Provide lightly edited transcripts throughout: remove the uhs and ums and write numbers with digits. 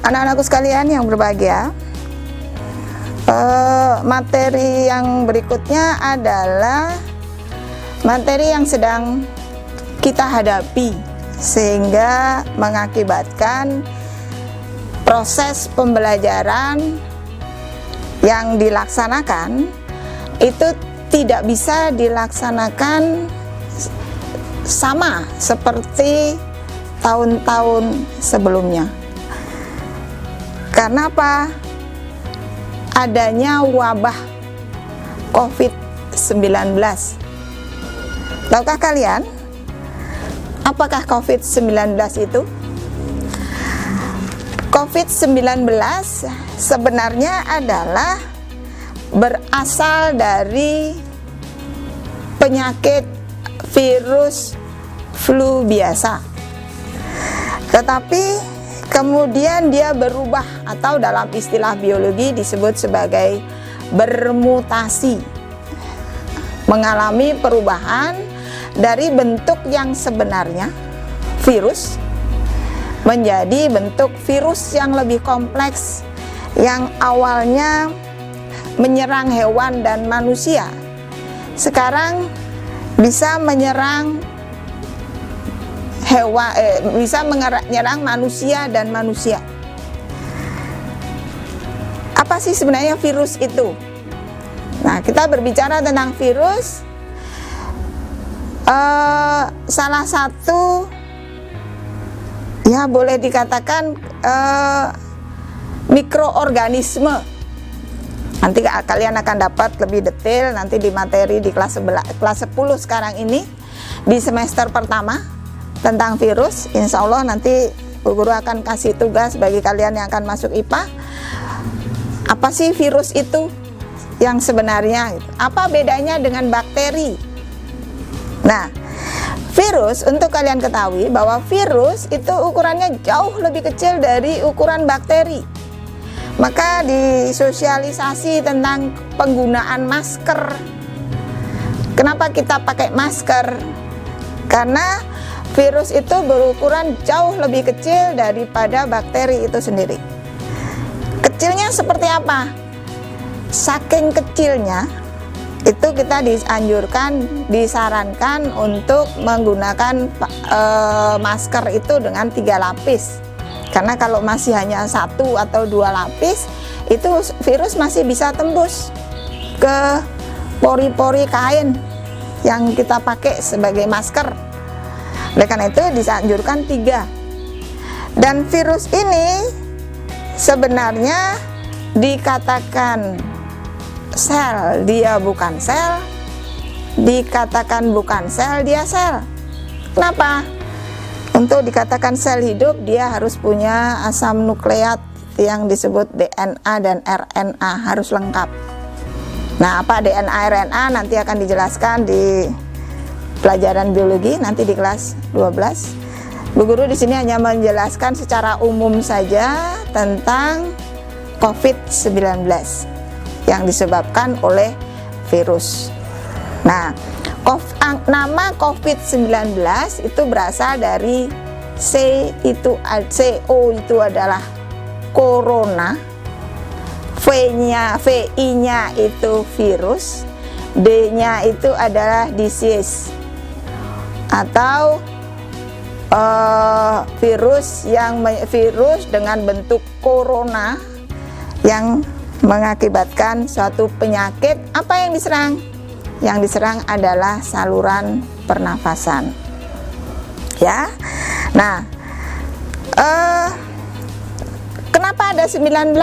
Anak-anakku sekalian yang berbahagia, materi yang berikutnya adalah materi yang sedang kita hadapi sehingga mengakibatkan proses pembelajaran yang dilaksanakan itu tidak bisa dilaksanakan sama seperti tahun-tahun sebelumnya. Karena apa? Adanya wabah COVID-19. Tahukah kalian apakah COVID-19 itu? COVID-19 sebenarnya adalah berasal dari penyakit virus flu biasa. Tetapi kemudian dia berubah, atau dalam istilah biologi disebut sebagai bermutasi, mengalami perubahan dari bentuk yang sebenarnya virus menjadi bentuk virus yang lebih kompleks, yang awalnya menyerang hewan dan manusia, sekarang bisa menyerang bisa menyerang manusia dan manusia. Apa sih sebenarnya virus itu? Nah, kita berbicara tentang virus. Salah satu, ya boleh dikatakan mikroorganisme. Nanti kalian akan dapat lebih detail nanti di materi di kelas 10 sekarang ini, di semester pertama tentang virus. Insya Allah nanti Bu Guru akan kasih tugas bagi kalian yang akan masuk IPA. Apa sih virus itu yang sebenarnya? Apa bedanya dengan bakteri? Nah, virus, untuk kalian ketahui bahwa virus itu ukurannya jauh lebih kecil dari ukuran bakteri. Maka disosialisasi tentang penggunaan masker. Kenapa kita pakai masker? Karena virus itu berukuran jauh lebih kecil daripada bakteri itu sendiri. Kecilnya seperti apa? Saking kecilnya itu kita disarankan untuk menggunakan masker itu dengan 3 lapis. Karena kalau masih hanya 1 atau 2 lapis, itu virus masih bisa tembus ke pori-pori kain yang kita pakai sebagai masker. Oleh karena itu dianjurkan 3. Dan virus ini sebenarnya dikatakan sel, dia bukan sel. Dikatakan bukan sel, dia sel. Kenapa? Untuk dikatakan sel hidup, dia harus punya asam nukleat yang disebut DNA dan RNA, harus lengkap. Nah, apa DNA RNA nanti akan dijelaskan di pelajaran biologi nanti di kelas 12. Bu Guru di sini hanya menjelaskan secara umum saja tentang COVID-19 yang disebabkan oleh virus. Nah, nama COVID-19 itu berasal dari CO itu adalah corona, VI-nya itu virus, D-nya itu adalah disease atau virus dengan bentuk corona yang mengakibatkan suatu penyakit. Apa yang diserang? Yang diserang adalah saluran pernafasan. Ya. Nah, kenapa ada 19?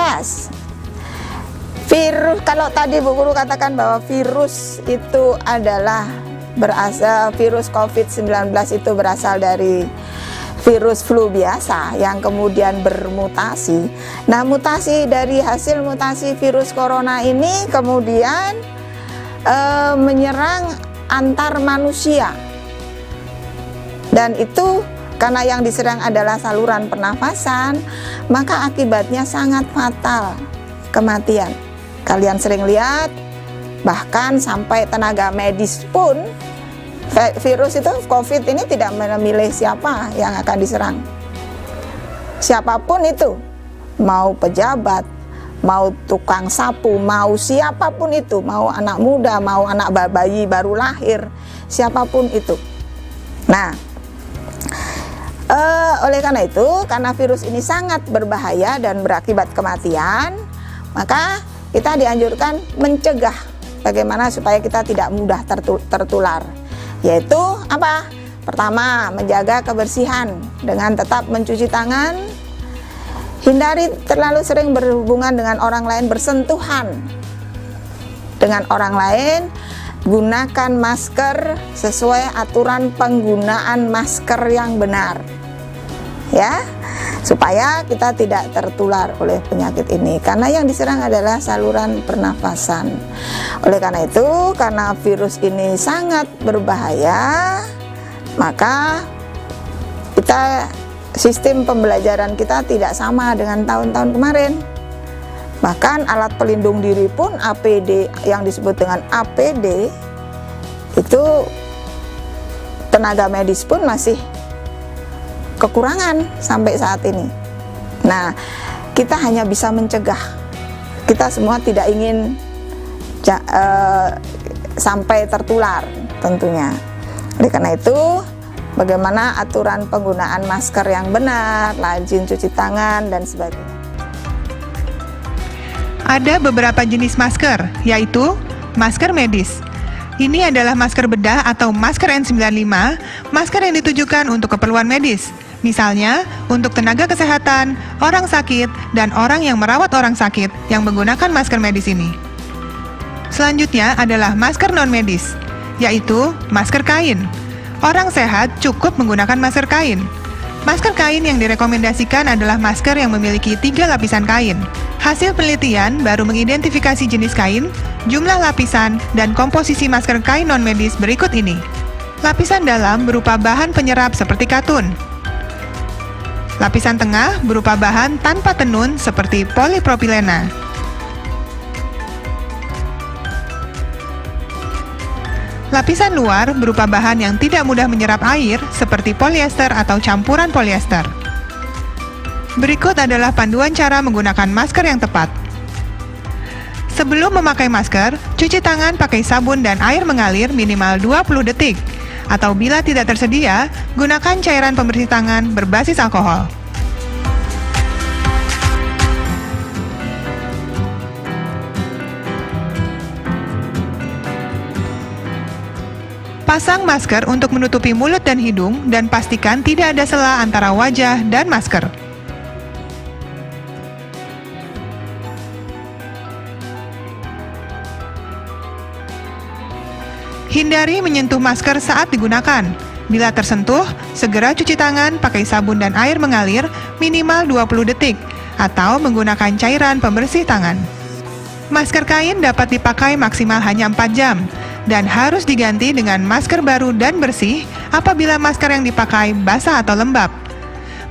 Virus, kalau tadi Bu Guru katakan bahwa virus itu adalah virus COVID-19 itu berasal dari virus flu biasa yang kemudian bermutasi. Nah, dari hasil mutasi virus corona ini kemudian menyerang antar manusia. Dan itu karena yang diserang adalah saluran pernafasan, maka akibatnya sangat fatal, kematian. Kalian sering lihat, bahkan sampai tenaga medis pun virus itu, COVID ini tidak memilih siapa yang akan diserang. Siapapun itu, mau pejabat, mau tukang sapu, mau siapapun itu, mau anak muda, mau anak bayi baru lahir, siapapun itu. Nah, oleh karena itu, karena virus ini sangat berbahaya dan berakibat kematian, maka kita dianjurkan mencegah bagaimana supaya kita tidak mudah tertular. Yaitu apa? Pertama, menjaga kebersihan dengan tetap mencuci tangan, hindari terlalu sering berhubungan dengan orang lain, bersentuhan dengan orang lain, gunakan masker sesuai aturan penggunaan masker yang benar, ya, supaya kita tidak tertular oleh penyakit ini, karena yang diserang adalah saluran pernafasan. Oleh karena itu, karena virus ini sangat berbahaya, maka sistem pembelajaran kita tidak sama dengan tahun-tahun kemarin. Bahkan alat pelindung diri pun APD, yang disebut dengan APD, itu tenaga medis pun masih kekurangan sampai saat ini. Nah, kita hanya bisa mencegah. Kita semua tidak ingin sampai tertular tentunya. Oleh karena itu, bagaimana aturan penggunaan masker yang benar, rajin cuci tangan, dan sebagainya. Ada beberapa jenis masker, yaitu masker medis. Ini adalah masker bedah atau masker N95, masker yang ditujukan untuk keperluan medis. Misalnya, untuk tenaga kesehatan, orang sakit, dan orang yang merawat orang sakit yang menggunakan masker medis ini. Selanjutnya adalah masker non-medis, yaitu masker kain. Orang sehat cukup menggunakan masker kain. Masker kain yang direkomendasikan adalah masker yang memiliki 3 lapisan kain. Hasil penelitian baru mengidentifikasi jenis kain, jumlah lapisan, dan komposisi masker kain non-medis berikut ini. Lapisan dalam berupa bahan penyerap seperti katun. Lapisan tengah berupa bahan tanpa tenun seperti polipropilena. Lapisan luar berupa bahan yang tidak mudah menyerap air seperti polyester atau campuran polyester. Berikut adalah panduan cara menggunakan masker yang tepat. Sebelum memakai masker, cuci tangan pakai sabun dan air mengalir minimal 20 detik. Atau bila tidak tersedia, gunakan cairan pembersih tangan berbasis alkohol. Pasang masker untuk menutupi mulut dan hidung dan pastikan tidak ada sela antara wajah dan masker. Hindari menyentuh masker saat digunakan. Bila tersentuh, segera cuci tangan pakai sabun dan air mengalir minimal 20 detik atau menggunakan cairan pembersih tangan. Masker kain dapat dipakai maksimal hanya 4 jam dan harus diganti dengan masker baru dan bersih apabila masker yang dipakai basah atau lembab.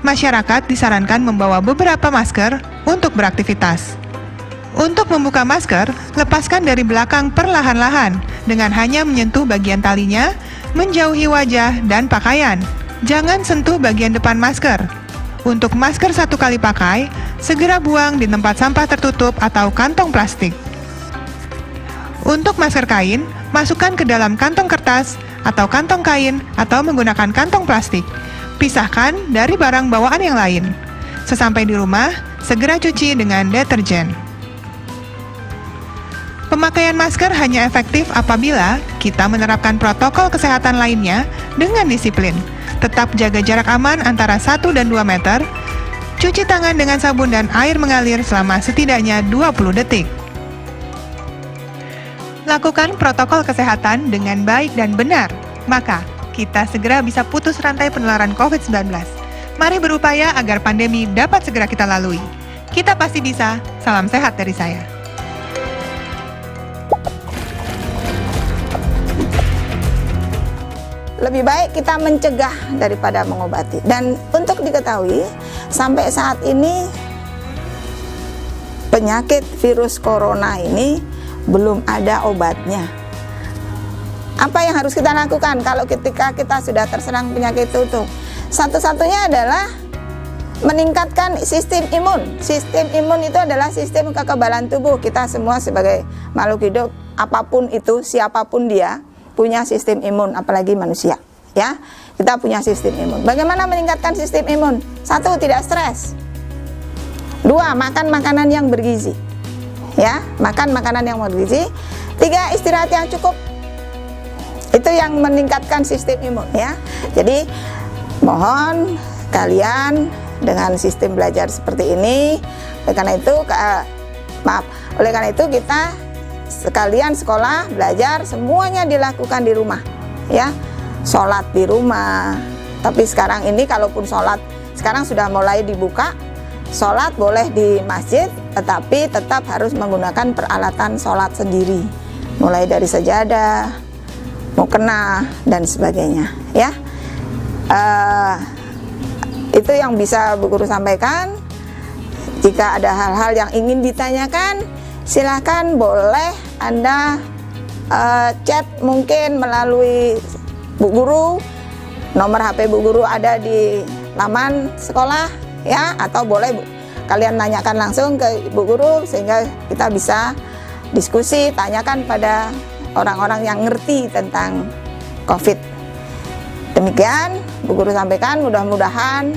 Masyarakat disarankan membawa beberapa masker untuk beraktivitas. Untuk membuka masker, lepaskan dari belakang perlahan-lahan dengan hanya menyentuh bagian talinya, menjauhi wajah dan pakaian. Jangan sentuh bagian depan masker. Untuk masker 1 kali pakai, segera buang di tempat sampah tertutup atau kantong plastik. Untuk masker kain, masukkan ke dalam kantong kertas atau kantong kain atau menggunakan kantong plastik. Pisahkan dari barang bawaan yang lain. Sesampai di rumah, segera cuci dengan deterjen. Pemakaian masker hanya efektif apabila kita menerapkan protokol kesehatan lainnya dengan disiplin. Tetap jaga jarak aman antara 1 dan 2 meter. Cuci tangan dengan sabun dan air mengalir selama setidaknya 20 detik. Lakukan protokol kesehatan dengan baik dan benar, maka kita segera bisa putus rantai penularan COVID-19. Mari berupaya agar pandemi dapat segera kita lalui. Kita pasti bisa. Salam sehat dari saya. Lebih baik kita mencegah daripada mengobati. Dan untuk diketahui, sampai saat ini penyakit virus corona ini belum ada obatnya. Apa yang harus kita lakukan kalau ketika kita sudah terserang penyakit itu? Satu-satunya adalah meningkatkan sistem imun. Sistem imun itu adalah sistem kekebalan tubuh. Kita semua sebagai makhluk hidup, apapun itu, siapapun dia, punya sistem imun, apalagi manusia. Ya, kita punya sistem imun. Bagaimana meningkatkan sistem imun? 1, tidak stres. 2, makan makanan yang bergizi. Ya, makan makanan yang bergizi. 3, istirahat yang cukup. Itu yang meningkatkan sistem imun, ya. Jadi mohon kalian dengan sistem belajar seperti ini, oleh karena itu kita sekalian sekolah, belajar, semuanya dilakukan di rumah, ya. Sholat di rumah. Tapi sekarang ini kalaupun sholat sekarang sudah mulai dibuka, sholat boleh di masjid, tetapi tetap harus menggunakan peralatan sholat sendiri, mulai dari sajadah, mukena, dan sebagainya, ya. Itu yang bisa Bu Guru sampaikan. Jika ada hal-hal yang ingin ditanyakan, silakan boleh Anda chat mungkin melalui Bu Guru. Nomor HP Bu Guru ada di laman sekolah, ya, atau boleh kalian tanyakan langsung ke Bu Guru sehingga kita bisa diskusi, tanyakan pada orang-orang yang ngerti tentang COVID. Demikian Bu Guru sampaikan, mudah-mudahan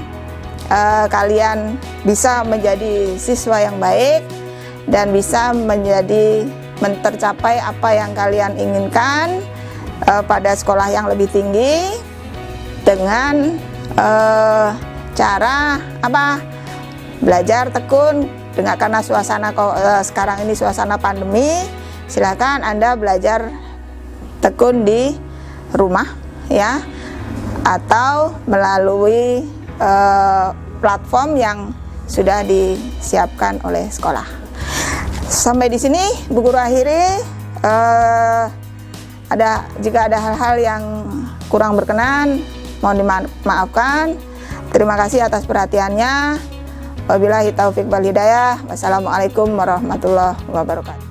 kalian bisa menjadi siswa yang baik dan bisa tercapai apa yang kalian inginkan pada sekolah yang lebih tinggi dengan cara apa? Belajar tekun. Karena suasana sekarang ini suasana pandemi, silakan Anda belajar tekun di rumah, ya, atau melalui platform yang sudah disiapkan oleh sekolah. Sampai di sini Bu Guru akhiri. Jika ada hal-hal yang kurang berkenan, mohon dimaafkan. Terima kasih atas perhatiannya. Wabillahi taufiq wal hidayah. Wassalamualaikum warahmatullahi wabarakatuh.